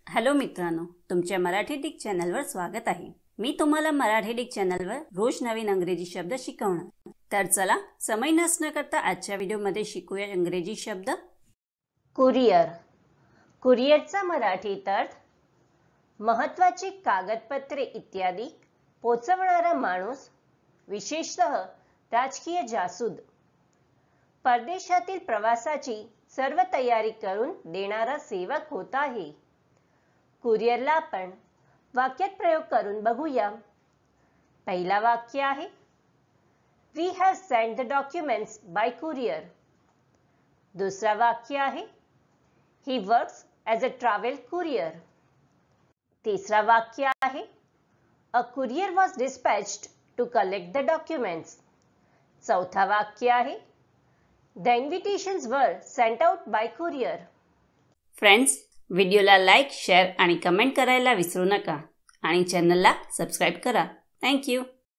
Hello मित्रांनो, तुमच्या Marathi Dick चॅनलवर स्वागत आहे। मी तुम्हाला मराठी डिक चॅनलवर रोज नवीन इंग्रजी शब्द शिकवणार। तर चला समय नष्ट न करता आजच्या व्हिडिओमध्ये शिकूया इंग्रजी शब्द। कुरिअर। कुरिअरचा मराठीत अर्थ महत्त्वाची कागदपत्रे इत्यादी पोचवणारा माणूस, विशेषतः राजकीय जासूद। परदेशातील प्रवासाची सर्व तयारी करून देणारा सेवक होत आहे। कुरिअरला आपण वाक्यात प्रयोग करून बघूया। पहिला वाक्य आहे, We have sent the documents by courier. दुसरा वाक्य आहे, He works as a travel courier. तिसरा वाक्य आहे, A courier was dispatched to collect the documents. चौथा वाक्य आहे, The invitations were sent out by courier. Friends, व्हिडिओला लाईक, शेअर आणि कमेंट करायला विसरू नका आणि चॅनलला सबस्क्राइब करा। Thank you.